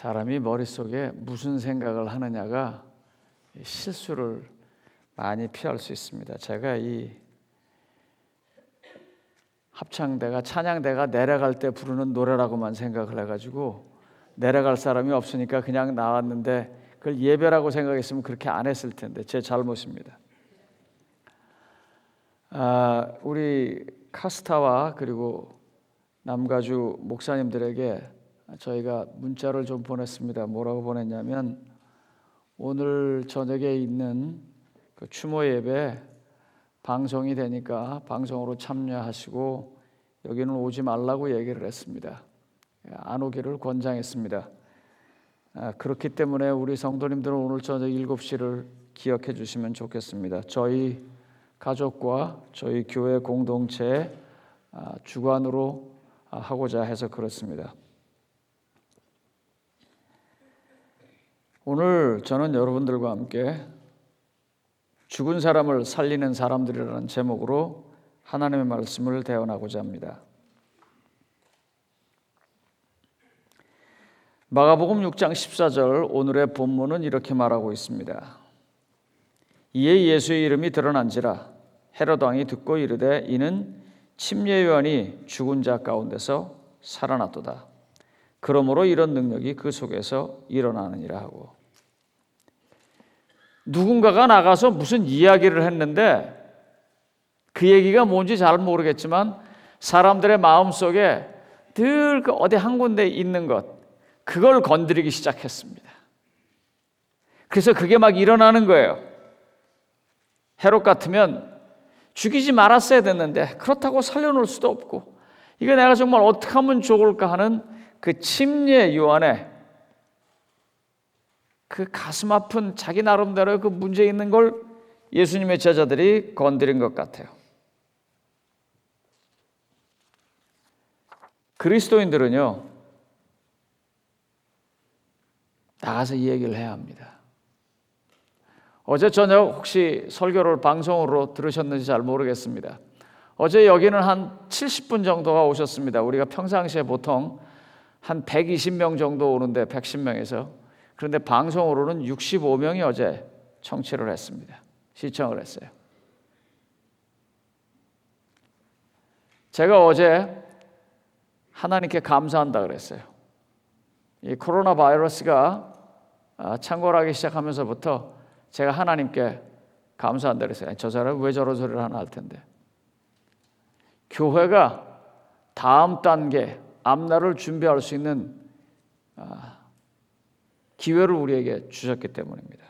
사람이 머릿속에 무슨 생각을 하느냐가 실수를 많이 피할 수 있습니다. 제가 이 합창대가 찬양대가 내려갈 때 부르는 노래라고만 생각을 해가지고 내려갈 사람이 없으니까 그냥 나왔는데 그걸 예배라고 생각했으면 그렇게 안 했을 텐데 제 잘못입니다. 우리 카스타와 그리고 남가주 목사님들에게 저희가 문자를 좀 보냈습니다. 뭐라고 보냈냐면 오늘 저녁에 있는 그 추모 예배 방송이 되니까 방송으로 참여하시고 여기는 오지 말라고 얘기를 했습니다. 안 오기를 권장했습니다. 그렇기 때문에 우리 성도님들은 오늘 저녁 7시를 기억해 주시면 좋겠습니다. 저희 가족과 저희 교회 공동체 주관으로 하고자 해서 그렇습니다. 오늘 저는 여러분들과 함께 죽은 사람을 살리는 사람들이라는 제목으로 하나님의 말씀을 대언하고자 합니다. 마가복음 6장 14절 오늘의 본문은 이렇게 말하고 있습니다. 이에 예수의 이름이 드러난지라 헤롯 왕이 듣고 이르되 이는 침례 요한이 죽은 자 가운데서 살아났도다. 그러므로 이런 능력이 그 속에서 일어나느니라 하고, 누군가가 나가서 무슨 이야기를 했는데 그 얘기가 뭔지 잘 모르겠지만 사람들의 마음속에 늘 그 어디 한 군데 있는 것, 그걸 건드리기 시작했습니다. 그래서 그게 막 일어나는 거예요. 헤롯 같으면 죽이지 말았어야 됐는데 그렇다고 살려놓을 수도 없고 이거 내가 정말 어떻게 하면 좋을까 하는 그 침례 요한의 그 가슴 아픈 자기 나름대로 그 문제 있는 걸 예수님의 제자들이 건드린 것 같아요. 그리스도인들은요, 나가서 이 얘기를 해야 합니다. 어제 저녁 혹시 설교를 방송으로 들으셨는지 잘 모르겠습니다. 어제 여기는 한 70분 정도가 오셨습니다. 우리가 평상시에 보통 한 120명 정도 오는데 110명에서, 그런데 방송으로는 65명이 어제 청취를 했습니다. 시청을 했어요. 제가 어제 하나님께 감사한다 그랬어요. 이 코로나 바이러스가 창궐하기 시작하면서부터 제가 하나님께 감사한다 그랬어요. 저 사람은 왜 저런 소리를 하나 할 텐데. 교회가 다음 단계 앞날을 준비할 수 있는 기회를 우리에게 주셨기 때문입니다.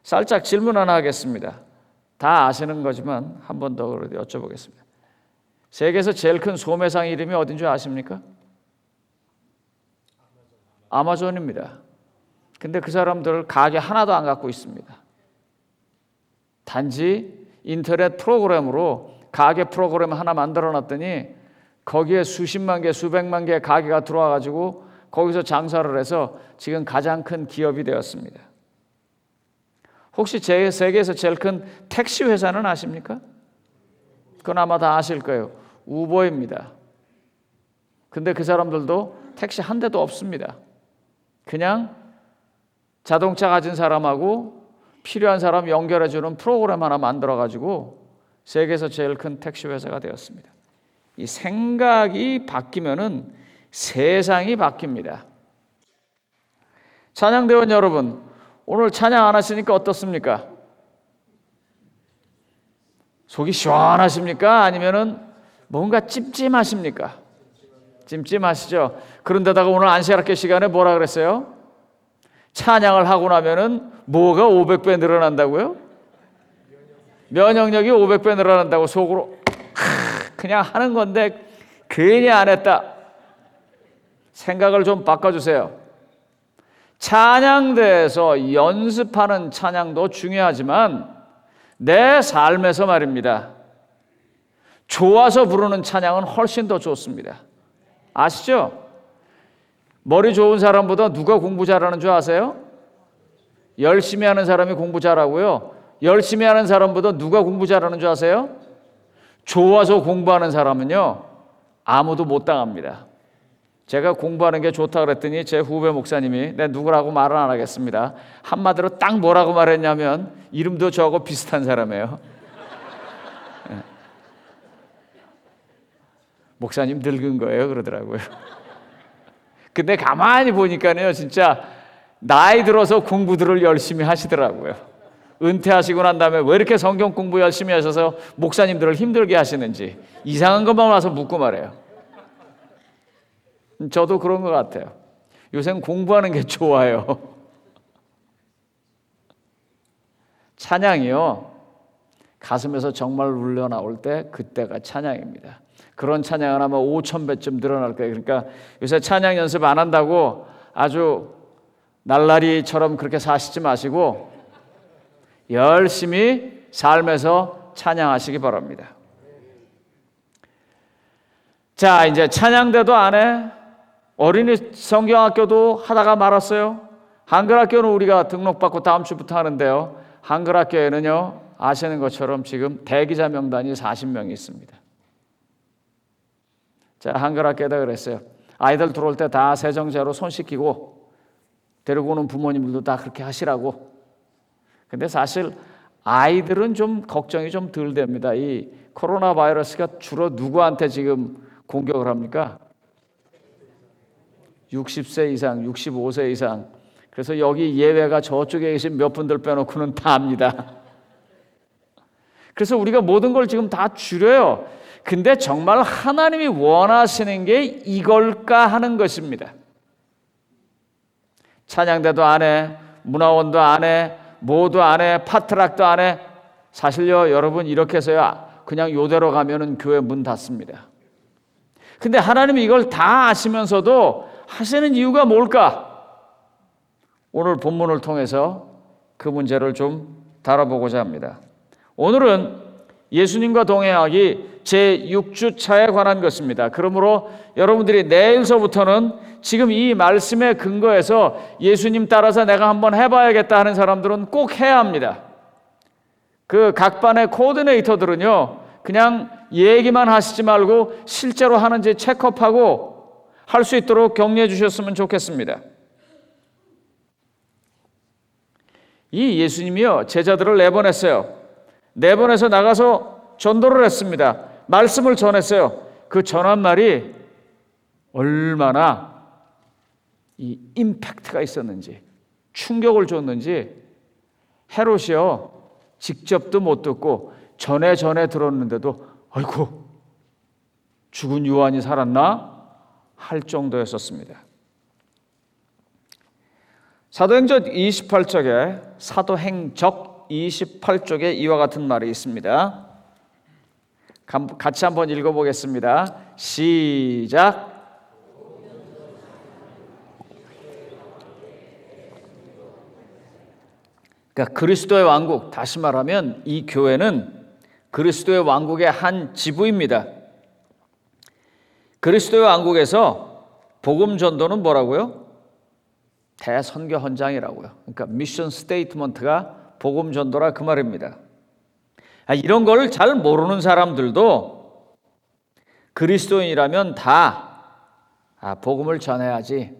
살짝 질문 하나 하겠습니다. 다 아시는 거지만 한 번 더 여쭤보겠습니다. 세계에서 제일 큰 소매상 이름이 어딘 줄 아십니까? 아마존입니다. 근데 그 사람들 가게 하나도 안 갖고 있습니다. 단지 인터넷 프로그램으로 가게 프로그램 하나 만들어 놨더니 거기에 수십만 개, 수백만 개의 가게가 들어와 가지고 거기서 장사를 해서 지금 가장 큰 기업이 되었습니다. 혹시 세계에서 제일 큰 택시 회사는 아십니까? 그건 아마 다 아실 거예요. 우버입니다. 근데 그 사람들도 택시 한 대도 없습니다. 그냥 자동차 가진 사람하고 필요한 사람 연결해주는 프로그램 하나 만들어가지고 세계에서 제일 큰 택시 회사가 되었습니다. 이 생각이 바뀌면은 세상이 바뀝니다. 찬양대원 여러분, 오늘 찬양 안 하시니까 어떻습니까? 속이 시원하십니까? 아니면은 뭔가 찜찜하십니까? 찜찜하시죠? 그런데다가 오늘 안식일학교 시간에 뭐라 그랬어요? 찬양을 하고 나면은 뭐가 500배 늘어난다고요? 면역력이 500배 늘어난다고 속으로 그냥 하는 건데 괜히 안 했다. 생각을 좀 바꿔주세요. 찬양대에서 연습하는 찬양도 중요하지만 내 삶에서 말입니다, 좋아서 부르는 찬양은 훨씬 더 좋습니다. 아시죠? 머리 좋은 사람보다 누가 공부 잘하는 줄 아세요? 열심히 하는 사람이 공부 잘하고요, 열심히 하는 사람보다 누가 공부 잘하는 줄 아세요? 좋아서 공부하는 사람은요 아무도 못 당합니다. 제가 공부하는 게 좋다 그랬더니 제 후배 목사님이, 내 누구라고 말은 안 하겠습니다, 한마디로 딱 뭐라고 말했냐면, 이름도 저하고 비슷한 사람이에요. 목사님 늙은 거예요 그러더라고요. 근데 가만히 보니까요, 진짜 나이 들어서 공부들을 열심히 하시더라고요. 은퇴하시고 난 다음에 왜 이렇게 성경 공부 열심히 하셔서 목사님들을 힘들게 하시는지 이상한 것만 와서 묻고 말해요. 저도 그런 것 같아요. 요새는 공부하는 게 좋아요. 찬양이요, 가슴에서 정말 울려 나올 때 그때가 찬양입니다. 그런 찬양은 아마 5,000배쯤 늘어날 거예요. 그러니까 요새 찬양 연습 안 한다고 아주 날라리처럼 그렇게 사시지 마시고 열심히 삶에서 찬양하시기 바랍니다. 자, 이제 찬양대도 안 해. 어린이 성경학교도 하다가 말았어요. 한글학교는 우리가 등록받고 다음 주부터 하는데요, 한글학교에는요, 아시는 것처럼 지금 대기자 명단이 40명이 있습니다. 자, 한글학교에다 그랬어요. 아이들 들어올 때 다 세정제로 손 씻기고 데리고 오는 부모님들도 다 그렇게 하시라고. 근데 사실 아이들은 좀 걱정이 좀 덜 됩니다. 이 코로나 바이러스가 주로 누구한테 지금 공격을 합니까? 60세 이상, 65세 이상. 그래서 여기 예외가 저쪽에 계신 몇 분들 빼놓고는 다 합니다. 그래서 우리가 모든 걸 지금 다 줄여요. 근데 정말 하나님이 원하시는 게 이걸까 하는 것입니다. 찬양대도 안 해, 문화원도 안 해, 뭐도 안 해, 파트락도 안 해. 사실요, 여러분, 이렇게 해서요, 그냥 요대로 가면은 교회 문 닫습니다. 근데 하나님이 이걸 다 아시면서도 하시는 이유가 뭘까? 오늘 본문을 통해서 그 문제를 좀 다뤄보고자 합니다. 오늘은 예수님과 동행하기 제6주차에 관한 것입니다. 그러므로 여러분들이 내일서부터는 지금 이 말씀의 근거에서 예수님 따라서 내가 한번 해봐야겠다 하는 사람들은 꼭 해야 합니다. 그 각 반의 코디네이터들은요, 그냥 얘기만 하시지 말고 실제로 하는지 체크업하고 할 수 있도록 격려해 주셨으면 좋겠습니다. 이 예수님이요, 제자들을 내보냈어요. 내보내서 나가서 전도를 했습니다. 말씀을 전했어요. 그 전한 말이 얼마나 이 임팩트가 있었는지, 충격을 줬는지 헤롯이요, 직접도 못 듣고 전에 들었는데도 아이고, 죽은 요한이 살았나? 할 정도였었습니다. 사도행전 28쪽에, 사도행적 28쪽에 이와 같은 말이 있습니다. 같이 한번 읽어보겠습니다. 시작. 그러니까 그리스도의 왕국, 다시 말하면 이 교회는 그리스도의 왕국의 한 지부입니다. 그리스도의 왕국에서 복음 전도는 뭐라고요? 대선교 헌장이라고요. 그러니까 미션 스테이트먼트가 복음 전도라 그 말입니다. 이런 걸 잘 모르는 사람들도 그리스도인이라면 다 복음을 전해야지,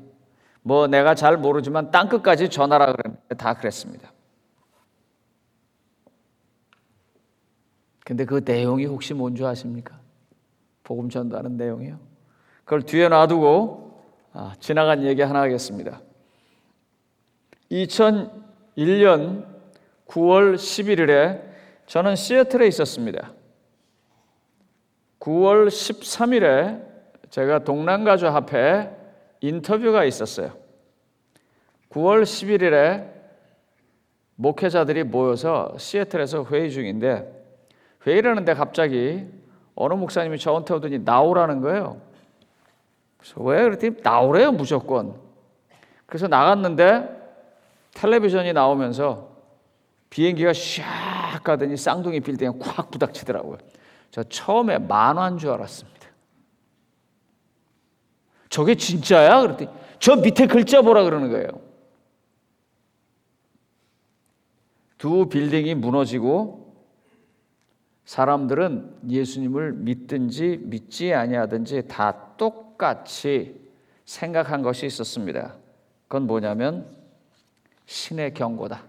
뭐 내가 잘 모르지만 땅끝까지 전하라 그랬는데 다 그랬습니다. 근데 그 내용이 혹시 뭔 줄 아십니까? 복음 전도하는 내용이요. 그걸 뒤에 놔두고 지나간 얘기 하나 하겠습니다. 2001년 9월 11일에 저는 시애틀에 있었습니다. 9월 13일에 제가 동남가주 앞에 인터뷰가 있었어요. 9월 11일에 목회자들이 모여서 시애틀에서 회의 중인데, 회의를 하는데 갑자기 어느 목사님이 저한테 오더니 나오라는 거예요. 그래서 왜 그랬더니 나오래요, 무조건. 그래서 나갔는데 텔레비전이 나오면서 비행기가 샥 가더니 쌍둥이 빌딩에 콱 부닥치더라고요. 저 처음에 만화인 줄 알았습니다. 저게 진짜야? 그랬더니 저 밑에 글자 보라 그러는 거예요. 두 빌딩이 무너지고 사람들은 예수님을 믿든지 믿지 아니하든지 다 똑같이 생각한 것이 있었습니다. 그건 뭐냐면 신의 경고다.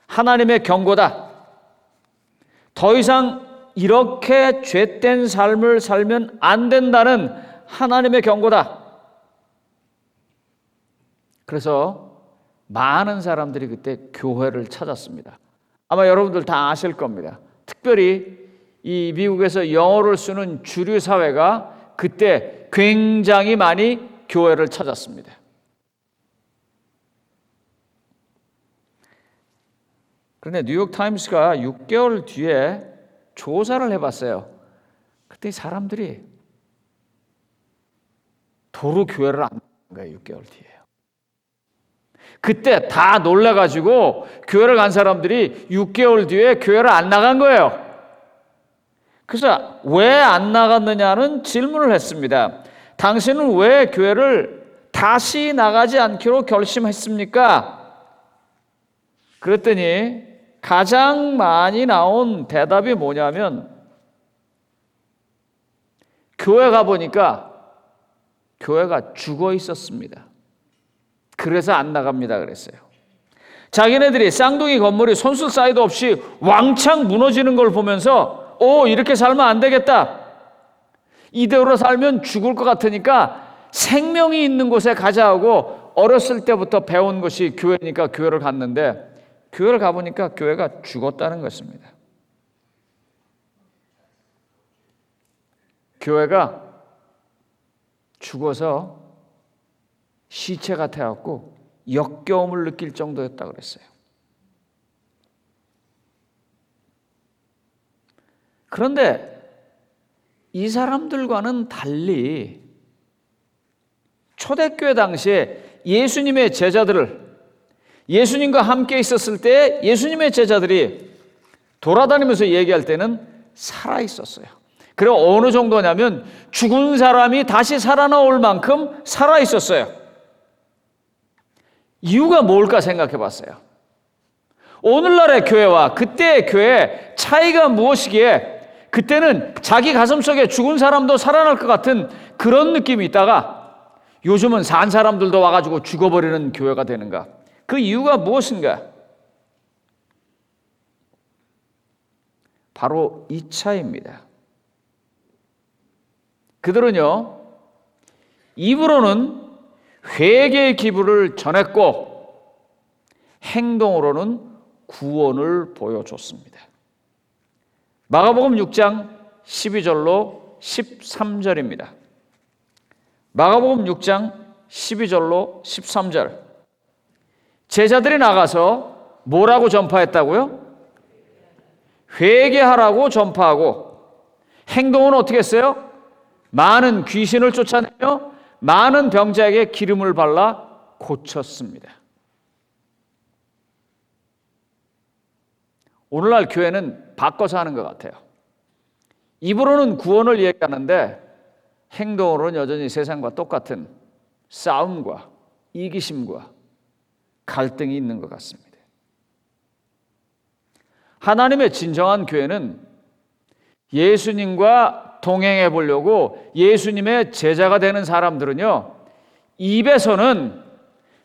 하나님의 경고다. 더 이상 이렇게 죄된 삶을 살면 안 된다는 하나님의 경고다. 그래서 많은 사람들이 그때 교회를 찾았습니다. 아마 여러분들 다 아실 겁니다. 특별히 이 미국에서 영어를 쓰는 주류 사회가 그때 굉장히 많이 교회를 찾았습니다. 그런데 뉴욕타임스가 6개월 뒤에 조사를 해봤어요. 그때 사람들이 도로 교회를 안 간 거예요. 6개월 뒤에요. 그때 다 놀라가지고 교회를 간 사람들이 6개월 뒤에 교회를 안 나간 거예요. 그래서 왜 안 나갔느냐는 질문을 했습니다. 당신은 왜 교회를 다시 나가지 않기로 결심했습니까? 그랬더니 가장 많이 나온 대답이 뭐냐면 교회 가보니까 교회가 죽어 있었습니다. 그래서 안 나갑니다 그랬어요. 자기네들이 쌍둥이 건물이 손쓸 사이도 없이 왕창 무너지는 걸 보면서 이렇게 살면 안 되겠다. 이대로 살면 죽을 것 같으니까 생명이 있는 곳에 가자 하고 어렸을 때부터 배운 것이 교회니까 교회를 갔는데 교회를 가보니까 교회가 죽었다는 것입니다. 교회가 죽어서 시체 같아갖고 역겨움을 느낄 정도였다고 그랬어요. 그런데 이 사람들과는 달리 초대교회 당시에 예수님의 제자들을 예수님과 함께 있었을 때 예수님의 제자들이 돌아다니면서 얘기할 때는 살아 있었어요. 그리고 어느 정도냐면 죽은 사람이 다시 살아나올 만큼 살아 있었어요. 이유가 뭘까 생각해 봤어요. 오늘날의 교회와 그때의 교회 차이가 무엇이기에 그때는 자기 가슴속에 죽은 사람도 살아날 것 같은 그런 느낌이 있다가 요즘은 산 사람들도 와가지고 죽어버리는 교회가 되는가? 그 이유가 무엇인가? 바로 이 차이입니다. 그들은요, 입으로는 회개의 기부를 전했고 행동으로는 구원을 보여줬습니다. 마가복음 6장 12절로 13절입니다. 마가복음 6장 12절로 13절. 제자들이 나가서 뭐라고 전파했다고요? 회개하라고 전파하고 행동은 어떻게 했어요? 많은 귀신을 쫓아내며 많은 병자에게 기름을 발라 고쳤습니다. 오늘날 교회는 바꿔서 하는 것 같아요. 입으로는 구원을 얘기하는데 행동으로는 여전히 세상과 똑같은 싸움과 이기심과 갈등이 있는 것 같습니다. 하나님의 진정한 교회는 예수님과 동행해 보려고 예수님의 제자가 되는 사람들은요, 입에서는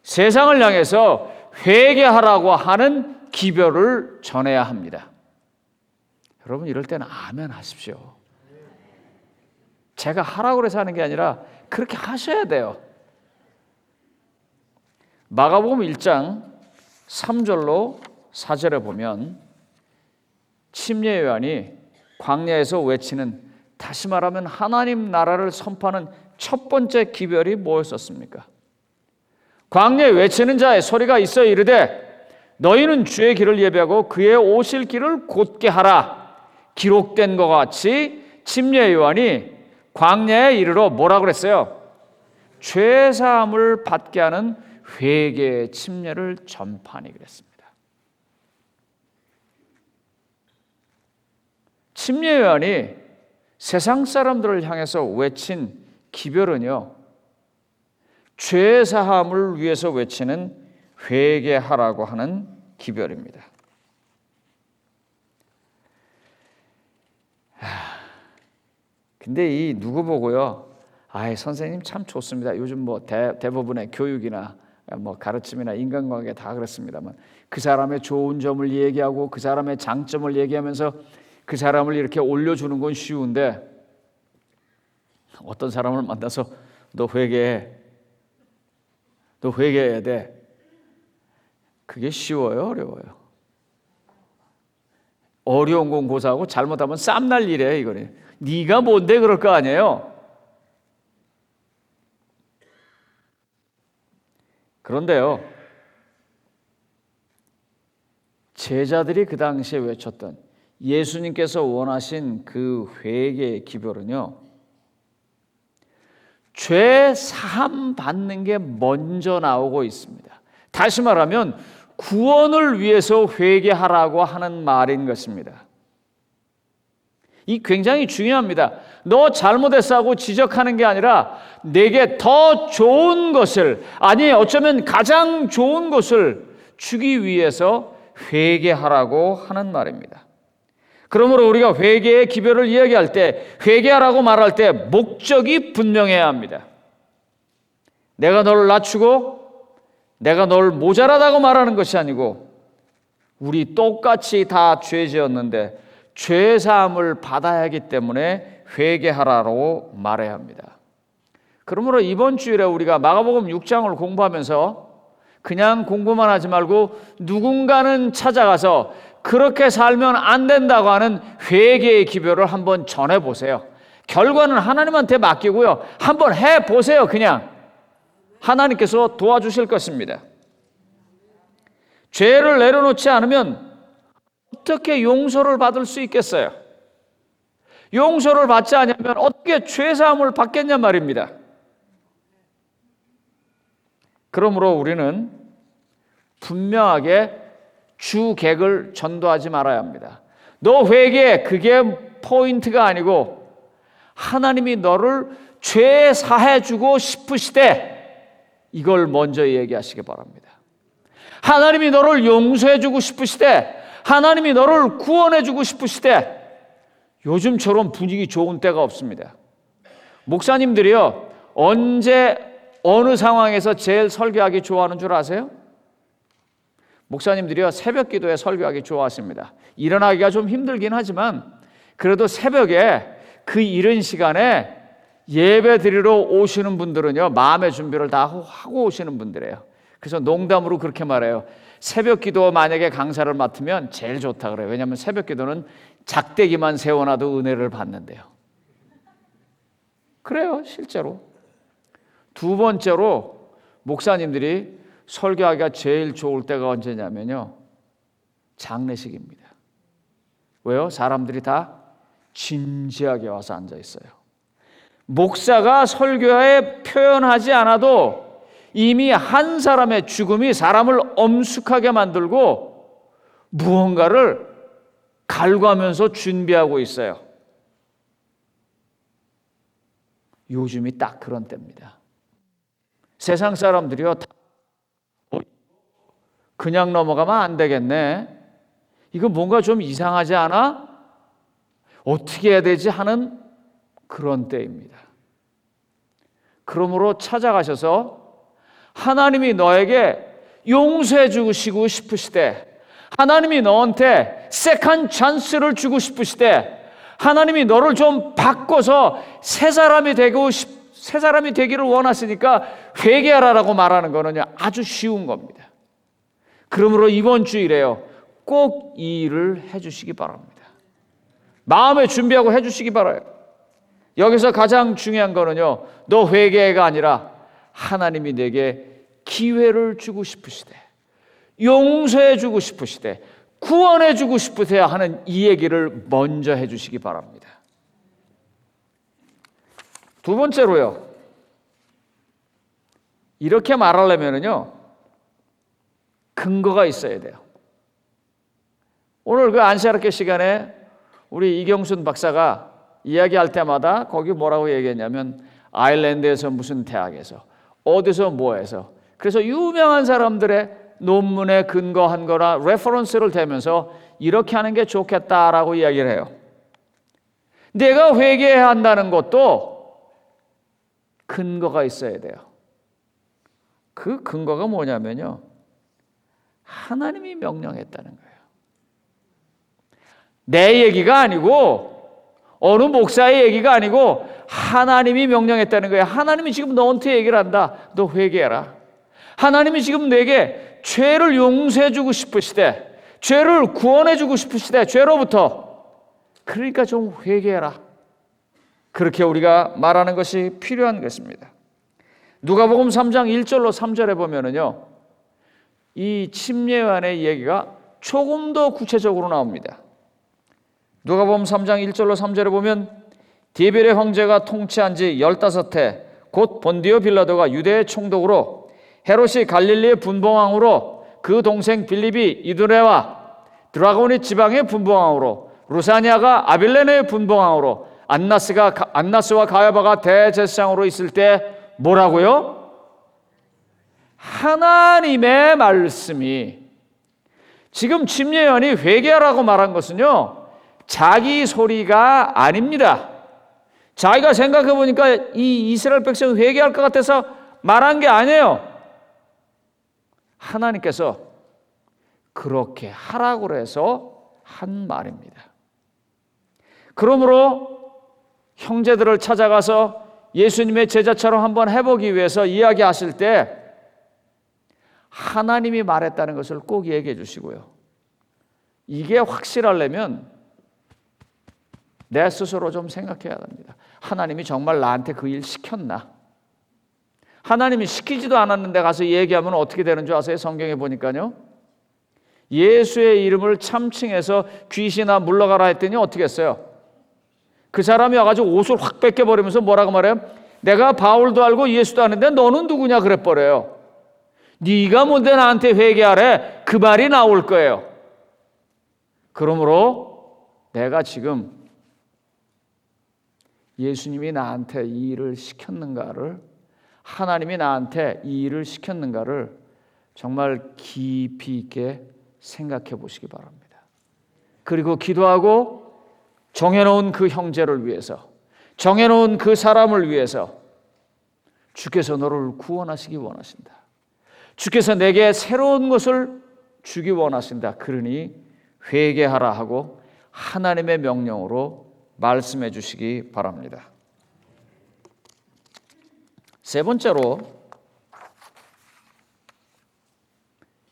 세상을 향해서 회개하라고 하는 기별을 전해야 합니다. 여러분 이럴 때는 아멘 하십시오. 제가 하라고 해서 하는 게 아니라 그렇게 하셔야 돼요. 마가복음 1장 3절로 4절에 보면 침례 요한이 광야에서 외치는, 다시 말하면 하나님 나라를 선포하는 첫 번째 기별이 뭐였었습니까? 광야에 외치는 자의 소리가 있어 이르되 너희는 주의 길을 예비하고 그의 오실 길을 곧게 하라. 기록된 것 같이 침례 요한이 광야에 이르러 뭐라고 그랬어요? 죄 사함을 받게 하는 회개의 침례를 전파하니 그랬습니다. 침례 요한이 세상 사람들을 향해서 외친 기별은요, 죄 사함을 위해서 외치는 회개하라고 하는 기별입니다. 근데 이 누구 보고요, 선생님 참 좋습니다. 요즘 뭐 대부분의 교육이나 뭐 가르침이나 인간관계 다 그렇습니다만 그 사람의 좋은 점을 얘기하고 그 사람의 장점을 얘기하면서 그 사람을 이렇게 올려주는 건 쉬운데 어떤 사람을 만나서 너 회개해. 너 회개해야 돼. 그게 쉬워요? 어려워요? 어려운 건 고사하고 잘못하면 쌈날 일이에요. 이거는. 네가 뭔데 그럴 거 아니에요? 그런데요, 제자들이 그 당시에 외쳤던 예수님께서 원하신 그 회개의 기별은요, 죄 사함 받는 게 먼저 나오고 있습니다. 다시 말하면 구원을 위해서 회개하라고 하는 말인 것입니다. 이 굉장히 중요합니다. 너 잘못했어 하고 지적하는 게 아니라 내게 더 좋은 것을, 아니 어쩌면 가장 좋은 것을 주기 위해서 회개하라고 하는 말입니다. 그러므로 우리가 회개의 기별을 이야기할 때, 회개하라고 말할 때 목적이 분명해야 합니다. 내가 너를 낮추고 내가 널 모자라다고 말하는 것이 아니고 우리 똑같이 다 죄 지었는데 죄 사함을 받아야 하기 때문에 회개하라고 말해야 합니다. 그러므로 이번 주일에 우리가 마가복음 6장을 공부하면서 그냥 공부만 하지 말고 누군가는 찾아가서 그렇게 살면 안 된다고 하는 회개의 기별을 한번 전해보세요. 결과는 하나님한테 맡기고요. 한번 해보세요. 그냥 하나님께서 도와주실 것입니다. 죄를 내려놓지 않으면 어떻게 용서를 받을 수 있겠어요? 용서를 받지 않으면 어떻게 죄사함을 받겠냐 말입니다. 그러므로 우리는 분명하게 주객을 전도하지 말아야 합니다. 너 회개, 그게 포인트가 아니고 하나님이 너를 죄 사해주고 싶으시되 이걸 먼저 얘기하시기 바랍니다. 하나님이 너를 용서해주고 싶으시되 하나님이 너를 구원해주고 싶으시되 요즘처럼 분위기 좋은 때가 없습니다. 목사님들이요, 언제 어느 상황에서 제일 설교하기 좋아하는 줄 아세요? 목사님들이요, 새벽 기도에 설교하기 좋아하십니다. 일어나기가 좀 힘들긴 하지만 그래도 새벽에 그 이른 시간에 예배 드리러 오시는 분들은요, 마음의 준비를 다 하고 오시는 분들이에요. 그래서 농담으로 그렇게 말해요. 새벽 기도 만약에 강사를 맡으면 제일 좋다 그래요. 왜냐하면 새벽 기도는 작대기만 세워놔도 은혜를 받는데요. 그래요, 실제로. 두 번째로 목사님들이 설교하기가 제일 좋을 때가 언제냐면요, 장례식입니다. 왜요? 사람들이 다 진지하게 와서 앉아 있어요. 목사가 설교에 표현하지 않아도 이미 한 사람의 죽음이 사람을 엄숙하게 만들고 무언가를 갈구하면서 준비하고 있어요. 요즘이 딱 그런 때입니다. 세상 사람들이요, 그냥 넘어가면 안 되겠네. 이거 뭔가 좀 이상하지 않아? 어떻게 해야 되지 하는 그런 때입니다. 그러므로 찾아가셔서 하나님이 너에게 용서해 주시고 싶으시되, 하나님이 너한테 세컨 찬스를 주고 싶으시되, 하나님이 너를 좀 바꿔서 새 사람이 되기를 원하시니까 회개하라라고 말하는 거는요, 아주 쉬운 겁니다. 그러므로 이번 주일에요, 꼭 이 일을 해주시기 바랍니다. 마음에 준비하고 해주시기 바라요. 여기서 가장 중요한 거는요, 너 회개가 아니라 하나님이 내게 기회를 주고 싶으시되, 용서해 주고 싶으시되, 구원해 주고 싶으세요 하는 이 얘기를 먼저 해주시기 바랍니다. 두 번째로요, 이렇게 말하려면요, 근거가 있어야 돼요. 오늘 그 안시아르케 시간에 우리 이경순 박사가 이야기할 때마다 거기 뭐라고 얘기했냐면 아일랜드에서 무슨 대학에서 어디서 뭐해서, 그래서 유명한 사람들의 논문에 근거한 거나 레퍼런스를 대면서 이렇게 하는 게 좋겠다라고 이야기를 해요. 내가 회개해야 한다는 것도 근거가 있어야 돼요. 그 근거가 뭐냐면요, 하나님이 명령했다는 거예요. 내 얘기가 아니고 어느 목사의 얘기가 아니고 하나님이 명령했다는 거예요. 하나님이 지금 너한테 얘기를 한다. 너 회개해라. 하나님이 지금 내게 죄를 용서해 주고 싶으시대. 죄를 구원해 주고 싶으시대. 죄로부터. 그러니까 좀 회개해라. 그렇게 우리가 말하는 것이 필요한 것입니다. 누가복음 3장 1절로 3절에 보면은요, 이 침례요한의 얘기가 조금 더 구체적으로 나옵니다. 누가복음 3장 1절로 3절에 보면 디베레 황제가 통치한 지 15해 곧 본디오 빌라도가 유대의 총독으로 헤롯이 갈릴리의 분봉왕으로 그 동생 빌립이 이두레와 드라고니 지방의 분봉왕으로 루사니아가 아빌레네의 분봉왕으로 안나스와 가야바가 대제사장으로 있을 때 뭐라고요? 하나님의 말씀이, 지금 침례요한이 회개하라고 말한 것은요, 자기 소리가 아닙니다. 자기가 생각해 보니까 이 이스라엘 백성이 회개할 것 같아서 말한 게 아니에요. 하나님께서 그렇게 하라고 해서 한 말입니다. 그러므로 형제들을 찾아가서 예수님의 제자처럼 한번 해보기 위해서 이야기하실 때 하나님이 말했다는 것을 꼭 얘기해 주시고요. 이게 확실하려면 내 스스로 좀 생각해야 합니다. 하나님이 정말 나한테 그 일 시켰나? 하나님이 시키지도 않았는데 가서 얘기하면 어떻게 되는 줄 아세요? 성경에 보니까요, 예수의 이름을 참칭해서 귀신아 물러가라 했더니 어떻게 했어요? 그 사람이 와가지고 옷을 확 뺏겨버리면서 뭐라고 말해요? 내가 바울도 알고 예수도 아는데 너는 누구냐 그랬버려요. 네가 뭔데 나한테 회개하래? 그 말이 나올 거예요. 그러므로 내가 지금 예수님이 나한테 이 일을 시켰는가를, 하나님이 나한테 이 일을 시켰는가를 정말 깊이 있게 생각해 보시기 바랍니다. 그리고 기도하고 정해놓은 그 형제를 위해서, 정해놓은 그 사람을 위해서 주께서 너를 구원하시기 원하신다. 주께서 내게 새로운 것을 주기 원하신다. 그러니 회개하라 하고 하나님의 명령으로 말씀해 주시기 바랍니다. 세 번째로,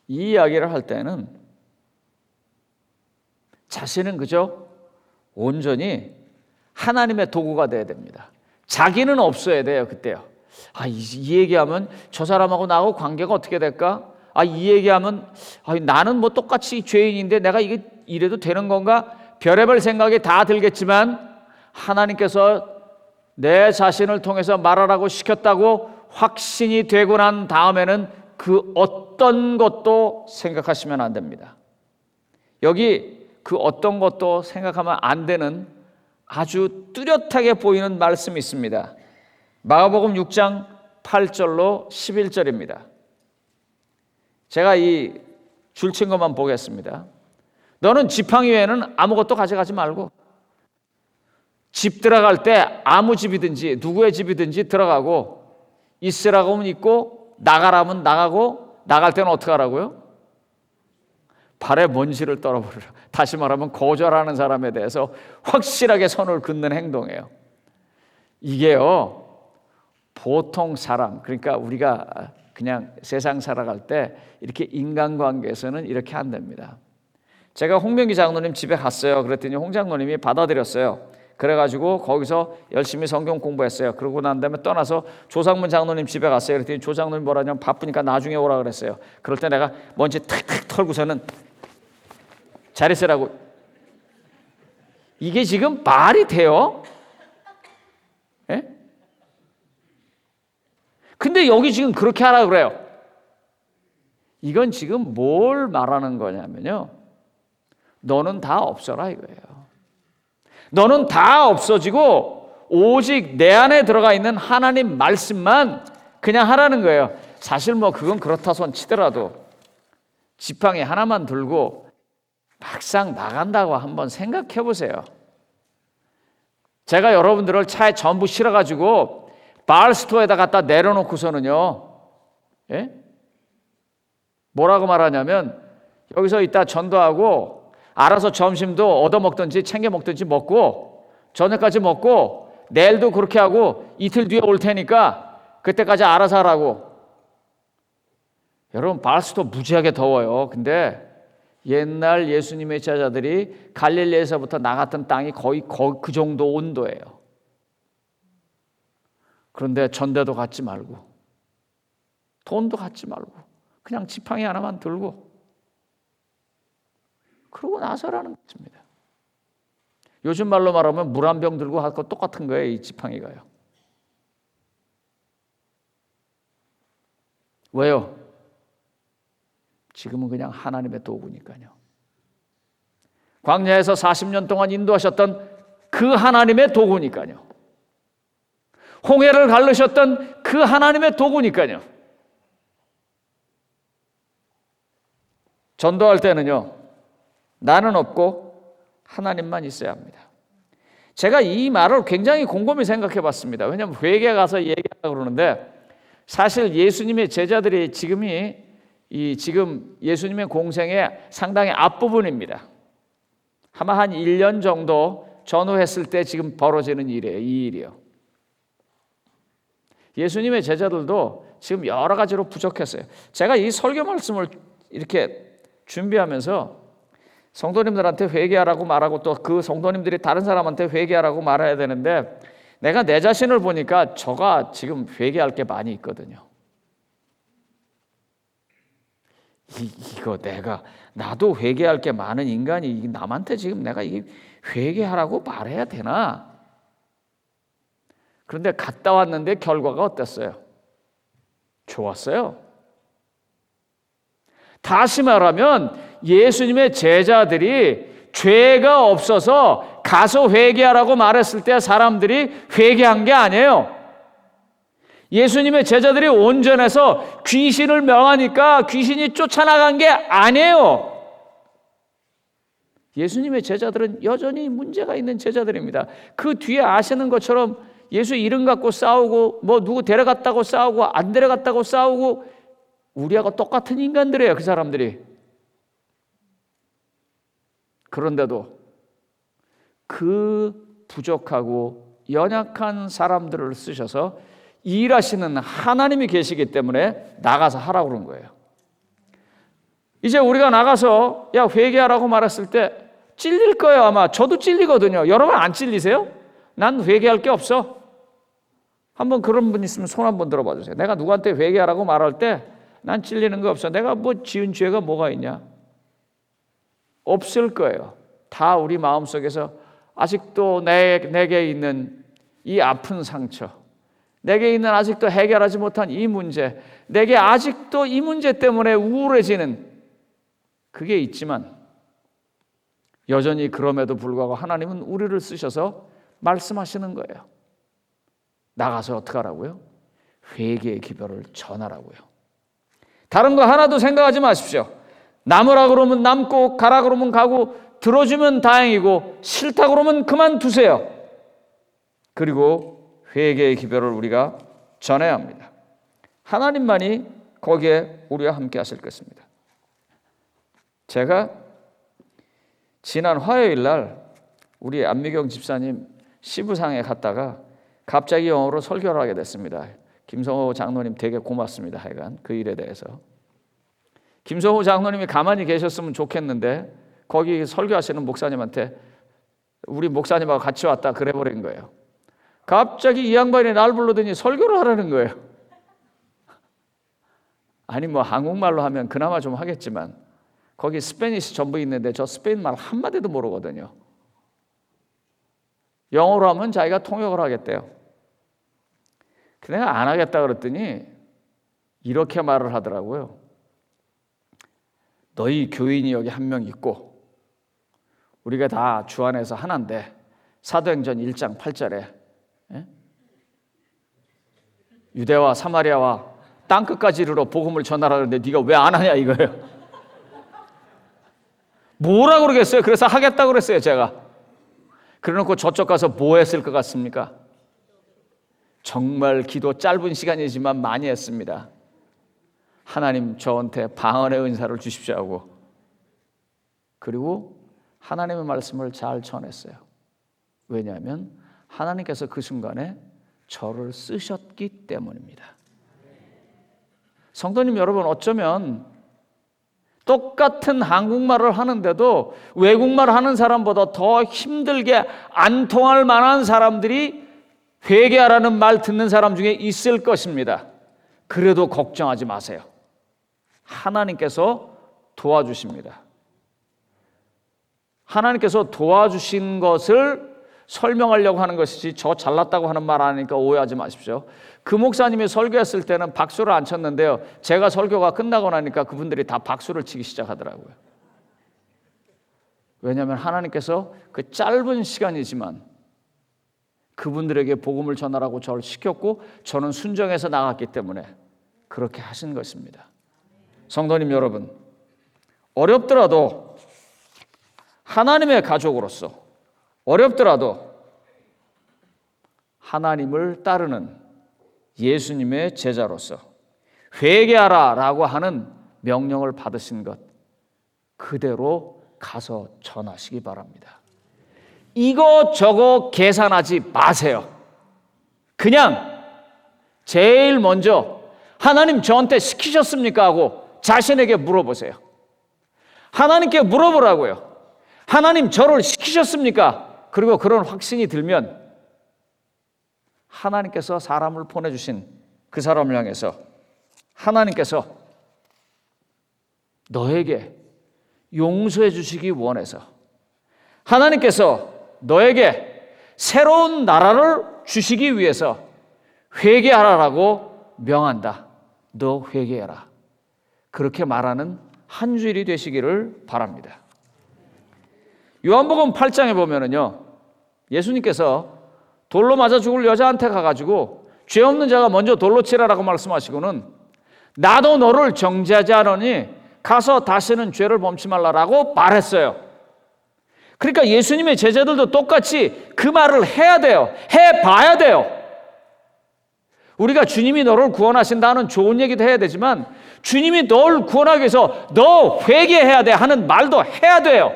이 이야기를 할 때는 자신은 그저 온전히 하나님의 도구가 돼야 됩니다. 자기는 없어야 돼요. 그때요. 이 얘기하면 저 사람하고 나하고 관계가 어떻게 될까? 이 얘기하면 나는 뭐 똑같이 죄인인데 내가 이게 이래도 되는 건가? 별의별 생각이 다 들겠지만 하나님께서 내 자신을 통해서 말하라고 시켰다고 확신이 되고 난 다음에는 그 어떤 것도 생각하시면 안 됩니다. 여기 그 어떤 것도 생각하면 안 되는 아주 뚜렷하게 보이는 말씀이 있습니다. 마가복음 6장 8절로 11절입니다. 제가 이 줄친 것만 보겠습니다. 너는 지팡이 외에는 아무것도 가져가지 말고, 집 들어갈 때 아무 집이든지 누구의 집이든지 들어가고, 있으라고 하면 있고 나가라면 나가고, 나갈 때는 어떻게 하라고요? 발에 먼지를 떨어버리라. 다시 말하면 거절하는 사람에 대해서 확실하게 선을 긋는 행동이에요. 이게요, 보통 사람, 그러니까 우리가 그냥 세상 살아갈 때 이렇게 인간관계에서는 이렇게 안 됩니다. 제가 홍명기 장로님 집에 갔어요. 그랬더니 홍 장로님이 받아들였어요. 그래가지고 거기서 열심히 성경 공부했어요. 그러고 난 다음에 떠나서 조상문 장로님 집에 갔어요. 그랬더니 조 장로님 뭐라냐면 바쁘니까 나중에 오라 그랬어요. 그럴 때 내가 먼지 탁탁 털고서는 잘 있으라고. 이게 지금 말이 돼요? 예? 근데 여기 지금 그렇게 하라 그래요. 이건 지금 뭘 말하는 거냐면요, 너는 다 없어라 이거예요. 너는 다 없어지고 오직 내 안에 들어가 있는 하나님 말씀만 그냥 하라는 거예요. 사실 뭐 그건 그렇다 손 치더라도 지팡이 하나만 들고 막상 나간다고 한번 생각해 보세요. 제가 여러분들을 차에 전부 실어가지고 바알스토에다 갖다 내려놓고서는요, 예? 뭐라고 말하냐면 여기서 이따 전도하고 알아서 점심도 얻어먹든지 챙겨 먹든지 먹고 저녁까지 먹고 내일도 그렇게 하고 이틀 뒤에 올 테니까 그때까지 알아서 하라고. 여러분, 바알스토 무지하게 더워요. 근데 옛날 예수님의 제자들이 갈릴리에서부터 나갔던 땅이 거의 그 정도 온도예요. 그런데 전대도 갖지 말고 돈도 갖지 말고 그냥 지팡이 하나만 들고 그러고 나서라는 것입니다. 요즘 말로 말하면 물 한 병 들고 할 거 똑같은 거예요. 이 지팡이가요. 왜요? 지금은 그냥 하나님의 도구니까요. 광야에서 40년 동안 인도하셨던 그 하나님의 도구니까요. 홍해를 갈르셨던 그 하나님의 도구니까요. 전도할 때는요, 나는 없고 하나님만 있어야 합니다. 제가 이 말을 굉장히 곰곰이 생각해 봤습니다. 왜냐하면 회개 가서 얘기하려고 그러는데 사실 예수님의 제자들이 지금 예수님의 공생의 상당히 앞부분입니다. 아마 한 1년 정도 전후했을 때 지금 벌어지는 일이에요. 이 일이요. 예수님의 제자들도 지금 여러 가지로 부족했어요. 제가 이 설교 말씀을 이렇게 준비하면서 성도님들한테 회개하라고 말하고 또 그 성도님들이 다른 사람한테 회개하라고 말해야 되는데 내가 내 자신을 보니까 저가 지금 회개할 게 많이 있거든요. 이거 나도 회개할 게 많은 인간이 남한테 지금 내가 이 회개하라고 말해야 되나? 그런데 갔다 왔는데 결과가 어땠어요? 좋았어요. 다시 말하면 예수님의 제자들이 죄가 없어서 가서 회개하라고 말했을 때 사람들이 회개한 게 아니에요. 예수님의 제자들이 온전해서 귀신을 명하니까 귀신이 쫓아나간 게 아니에요. 예수님의 제자들은 여전히 문제가 있는 제자들입니다. 그 뒤에 아시는 것처럼 예수 이름 갖고 싸우고 뭐 누구 데려갔다고 싸우고 안 데려갔다고 싸우고 우리하고 똑같은 인간들이에요. 그 사람들이. 그런데도 그 부족하고 연약한 사람들을 쓰셔서 일하시는 하나님이 계시기 때문에 나가서 하라고 그런 거예요. 이제 우리가 나가서 야 회개하라고 말했을 때 찔릴 거예요. 아마 저도 찔리거든요. 여러분 안 찔리세요? 난 회개할 게 없어. 한번 그런 분 있으면 손 한번 들어봐 주세요. 내가 누구한테 회개하라고 말할 때 난 찔리는 거 없어. 내가 뭐 지은 죄가 뭐가 있냐? 없을 거예요. 다 우리 마음속에서 아직도 내게 있는 이 아픈 상처, 내게 있는 아직도 해결하지 못한 이 문제, 내게 아직도 이 문제 때문에 우울해지는 그게 있지만 여전히 그럼에도 불구하고 하나님은 우리를 쓰셔서 말씀하시는 거예요. 나가서 어떻게 하라고요? 회개의 기별을 전하라고요. 다른 거 하나도 생각하지 마십시오. 남으라 그러면 남고 가라 그러면 가고 들어주면 다행이고 싫다 그러면 그만두세요. 그리고 회개의 기별을 우리가 전해야 합니다. 하나님만이 거기에 우리와 함께 하실 것입니다. 제가 지난 화요일 날 우리 안미경 집사님 시부상에 갔다가 갑자기 영어로 설교를 하게 됐습니다. 김성호 장로님 되게 고맙습니다. 하여간 그 일에 대해서. 김성호 장로님이 가만히 계셨으면 좋겠는데 거기 설교하시는 목사님한테 우리 목사님하고 같이 왔다 그래버린 거예요. 갑자기 이 양반이 날 불러더니 설교를 하라는 거예요. 아니 뭐 한국말로 하면 그나마 좀 하겠지만 거기 스페니시 전부 있는데 저 스페인 말 한마디도 모르거든요. 영어로 하면 자기가 통역을 하겠대요. 내가 안 하겠다 그랬더니 이렇게 말을 하더라고요. 너희 교인이 여기 한 명 있고 우리가 다 주 안에서 하나인데 사도행전 1장 8절에 유대와 사마리아와 땅끝까지 이르러 복음을 전하라 그러는데 네가 왜 안 하냐 이거예요. 뭐라 그러겠어요? 그래서 하겠다고 그랬어요 제가. 그래놓고 저쪽 가서 뭐 했을 것 같습니까? 정말 기도 짧은 시간이지만 많이 했습니다. 하나님 저한테 방언의 은사를 주십시오 하고, 그리고 하나님의 말씀을 잘 전했어요. 왜냐하면 하나님께서 그 순간에 저를 쓰셨기 때문입니다. 성도님 여러분, 어쩌면 똑같은 한국말을 하는데도 외국말 하는 사람보다 더 힘들게 안 통할 만한 사람들이 회개하라는 말 듣는 사람 중에 있을 것입니다. 그래도 걱정하지 마세요. 하나님께서 도와주십니다. 하나님께서 도와주신 것을 설명하려고 하는 것이지 저 잘났다고 하는 말 아니니까 오해하지 마십시오. 그 목사님이 설교했을 때는 박수를 안 쳤는데요, 제가 설교가 끝나고 나니까 그분들이 다 박수를 치기 시작하더라고요. 왜냐하면 하나님께서 그 짧은 시간이지만 그분들에게 복음을 전하라고 저를 시켰고 저는 순종해서 나갔기 때문에 그렇게 하신 것입니다. 성도님 여러분, 어렵더라도 하나님의 가족으로서, 어렵더라도 하나님을 따르는 예수님의 제자로서 회개하라 라고 하는 명령을 받으신 것 그대로 가서 전하시기 바랍니다. 이거저거 계산하지 마세요. 그냥 제일 먼저 하나님 저한테 시키셨습니까 하고 자신에게 물어보세요. 하나님께 물어보라고요. 하나님 저를 시키셨습니까? 그리고 그런 확신이 들면 하나님께서 사람을 보내주신 그 사람을 향해서 하나님께서 너에게 용서해 주시기 원해서, 하나님께서 너에게 새로운 나라를 주시기 위해서 회개하라고 명한다. 너 회개해라. 그렇게 말하는 한 주일이 되시기를 바랍니다. 요한복음 8장에 보면은요, 예수님께서 돌로 맞아 죽을 여자한테 가가지고 죄 없는 자가 먼저 돌로 치라라고 말씀하시고는 나도 너를 정죄하지 않으니 가서 다시는 죄를 범치 말라라고 말했어요. 그러니까 예수님의 제자들도 똑같이 그 말을 해야 돼요. 해봐야 돼요. 우리가 주님이 너를 구원하신다는 좋은 얘기도 해야 되지만 주님이 너를 구원하기 위해서 너 회개해야 돼 하는 말도 해야 돼요.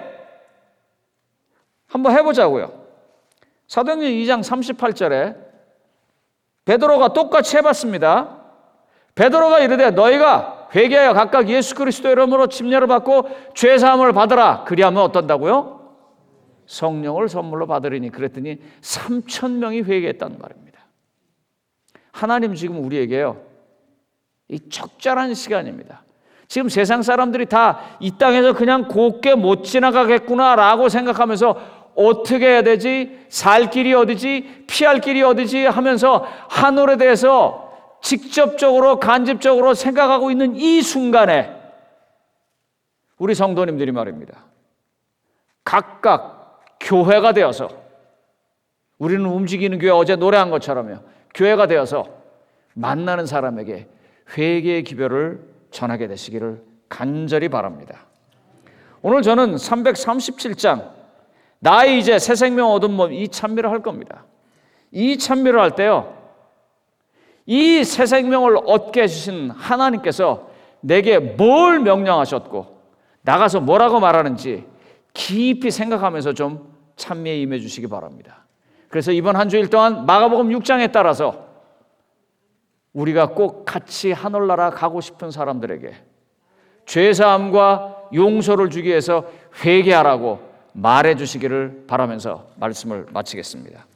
한번 해보자고요. 사도행전 2장 38절에 베드로가 똑같이 해봤습니다. 베드로가 이르되 너희가 회개하여 각각 예수 그리스도의 이름으로 침례를 받고 죄사함을 받으라. 그리하면 어떤다고요? 성령을 선물로 받으리니. 그랬더니 3,000명이 회개했다는 말입니다. 하나님 지금 우리에게요, 이 적절한 시간입니다. 지금 세상 사람들이 다 이 땅에서 그냥 곱게 못 지나가겠구나라고 생각하면서 어떻게 해야 되지? 살 길이 어디지? 피할 길이 어디지? 하면서 하늘에 대해서 직접적으로 간접적으로 생각하고 있는 이 순간에 우리 성도님들이 말입니다, 각각 교회가 되어서, 우리는 움직이는 교회 어제 노래한 것처럼요, 교회가 되어서 만나는 사람에게 회개의 기별을 전하게 되시기를 간절히 바랍니다. 오늘 저는 337장 나의 이제 새 생명 얻은 몸, 이 찬미를 할 겁니다. 이 찬미를 할 때요, 이 새 생명을 얻게 해주신 하나님께서 내게 뭘 명령하셨고 나가서 뭐라고 말하는지 깊이 생각하면서 좀 찬미에 임해 주시기 바랍니다. 그래서 이번 한 주일 동안 마가복음 6장에 따라서 우리가 꼭 같이 하늘나라 가고 싶은 사람들에게 죄사함과 용서를 주기 위해서 회개하라고 말해 주시기를 바라면서 말씀을 마치겠습니다.